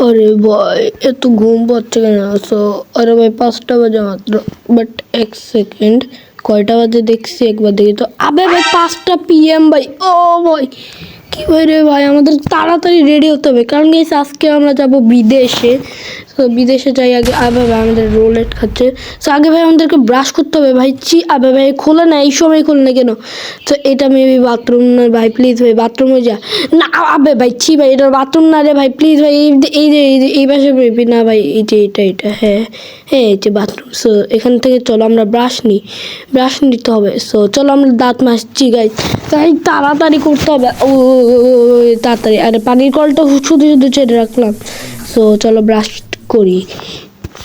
अरे भाई ये तो घूम पाচ্ছে না সো আরে ভাই 5টা বাজে মাত্র বাট এক সেকেন্ড কয়টা বাজে দেখছি একবার দেখি তো আবে ভাই 5টা PM ভাই ও ভাই কি ভাই রে ভাই আমাদের তাড়াতাড়ি রেডি হতে হবে কারণ গাইস আজকে আমরা যাব বিদেশে তো বিদেশে যাই আগে আবে ভাই আমাদের রোলেট খাচ্ছে সো আগে ভাই আমাদেরকে ব্রাশ করতে হবে ভাই চি আবে ভাই খোলে না এই সময় খোলে না কেন তো এটা মেবি বাথরুম না ভাই প্লিজ ভাই বাথরুমে যা না আবে ভাই ছি ভাই এটা বাথরুম না রে ভাই প্লিজ ভাই এই পাশে মেবি না ভাই এই যে এটা হ্যাঁ হ্যাঁ এই যে বাথরুম সো এখান থেকে চলো আমরা ব্রাশ নিতে হবে সো চলো আমরা দাঁত মাজছি গাইস তাই তাড়াতাড়ি করতে হবে ও তাড়াতাড়ি আরে পানির কলটা শুধু ছেড়ে রাখলাম সো চলো ব্রাশ করি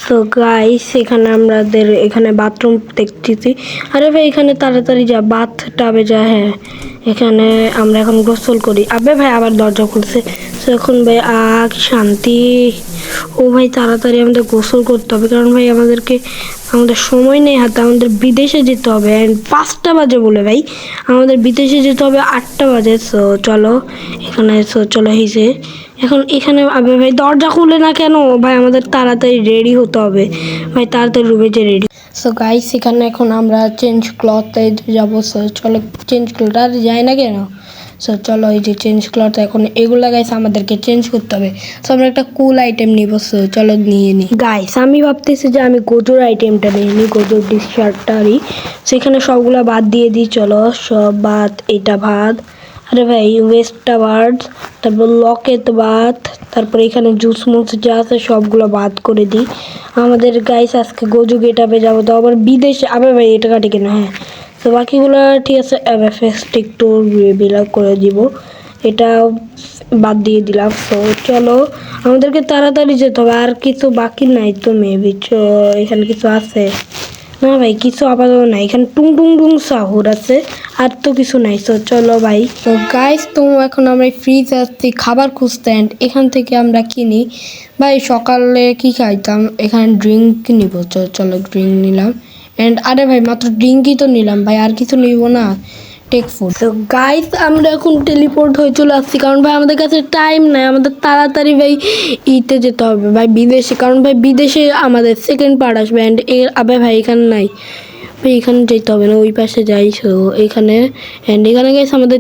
সো গাইস এখানে আমাদের এখানে বাথরুম দেখতেছি আরে ভাই এখানে তাড়াতাড়ি যা বাথ টাবে যা হ্যাঁ এখানে আমরা এখন গোসল করি আবে ভাই আবার দরজা খুলছে সো এখন ভাই শান্তি ও ভাই তাড়াতাড়ি আমাদের গোসল করতে হবে কারণ ভাই আমাদের সময় নেই হাতে আমাদের বিদেশে যেতে হবে 5টা বাজে বলে ভাই আমাদের বিদেশে যেতে হবে 8টা বাজে সো চলো এখানে চলো হিসে এখন এখানে আবে ভাই দরজা খুলে না কেন ভাই আমাদের তাড়াতাড়ি রেডি হতে হবে ভাই তাড়াতাড়ি রুমে যে রেডি সো গাইস এখানে এখন আমরা চেঞ্জ ক্লথে যাবো সো চলো চেঞ্জ ক্লথ আর যাই না কেন সো চলো এই যে চেঞ্জ ক্লথ এখন এগুলা গাইস আমাদেরকে চেঞ্জ করতে হবে সো আমরা একটা কুল আইটেম নিব সো চলো নিয়ে নিই গাইস আমি ভাবতেছি যে আমি গোজোর আইটেমটা নিয়ে নিই গোজোর টি শার্টটারই সেখানে সবগুলা বাদ দিয়ে দিই চলো সব বাদ এটা বাদ আরে ভাই ওয়েস্টটা বাদ তারপর লকেট বাদ তারপর এখানে জুস মুস যা আছে সবগুলো বাদ করে দিই আমাদের গাইস আজকে গোজো গেটআপে যাবো তো আবার বিদেশে আবে ভাই এটা কাটি কেন হ্যাঁ তো বাকিগুলো ঠিক আছে ফেস্ট একটু বিলাপ করে দিব এটা বাদ দিয়ে দিলাম তো চলো আমাদেরকে তাড়াতাড়ি যেতে হবে আর কিছু বাকি নাই তো মেবি এখানে কিছু আছে না ভাই কিছু আপাতত নাই এখানে টুং সাহুর আছে আর তো কিছু নাই তো চলো ভাই তো গাইস তো এখন আমরা ফ্রিজ আসছি খাবার খুঁজতে এখান থেকে আমরা কিনি ভাই সকালে কি খাইতাম এখানে ড্রিঙ্ক নিব চলো ড্রিঙ্ক নিলাম আরে ভাই মাত্র ড্রিঙ্কই তো নিলাম ভাই আর কিছু নিব না টেক ফুড তো গাইস আমরা এখন টেলিপোর্ট হয়ে চলে আসছি কারণ ভাই আমাদের কাছে টাইম নাই আমাদের তাড়াতাড়ি ভাই ইতে যেতে হবে ভাই বিদেশে কারণ ভাই বিদেশে আমাদের সেকেন্ড পার্ট আসবে আবে ভাই এখানে নাই ভাই এখানে যেতে হবে না ওই পাশে যাই সো এখানে এখানে গাইস আমাদের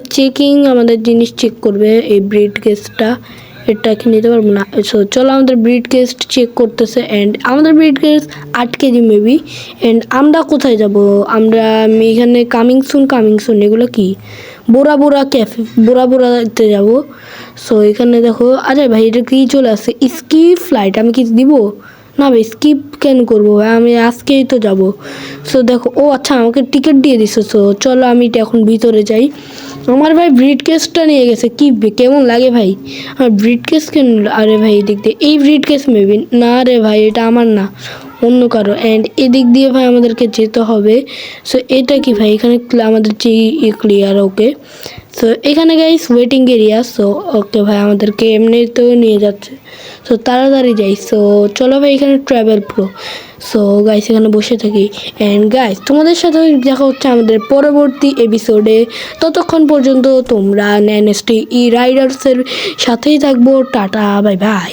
আমাদের জিনিস চেক করবে এই ব্রিড কেসটা এটা কি নিতে পারবো না সো চলো আমাদের ব্রিড কেস চেক করতেছে আমাদের ব্রিড কেস 8 কেজি মেবি আমরা কোথায় যাব আমরা এখানে কামিং সুন এগুলো কি বোরা ক্যাফে বোরাতে যাব সো এখানে দেখো আরে ভাই এটা কি চলে আসছে স্কিপ ফ্লাইট আমি কি দিব না ভাই স্কিপ কেন করবো ভাই আমি আজকেই তো যাব সো দেখো ও আচ্ছা আমাকে টিকিট দিয়ে দিছো সো চলো আমি এখন ভিতরে যাই আমার ভাই ব্রিড কেসটা নিয়ে গেছে কি কেমন লাগে ভাই আমার ব্রিড কেস কেন আরে ভাই এদিক দিয়ে এই ব্রিড কেস মেবি না রে ভাই এটা আমার না অন্য কারো এদিক দিয়ে ভাই আমাদেরকে যেতে হবে সো এটা কি ভাই এখানে আমাদের যে ক্লিয়ার ওকে সো এখানে guys waiting area so okay ভাই আমাদেরকে এমনিতেও নিয়ে যাচ্ছে সো তাড়াতাড়ি যাই সো চলো ভাই এখানে ট্রাভেল প্রো সো গাইস এখানে বসে থাকি গাইস তোমাদের সাথে দেখা হচ্ছে আমাদের পরবর্তী এপিসোডে ততক্ষণ পর্যন্ত তোমরা ন্যানেস্টি রাইডার্সের সাথেই থাকবো টাটা বাই বাই।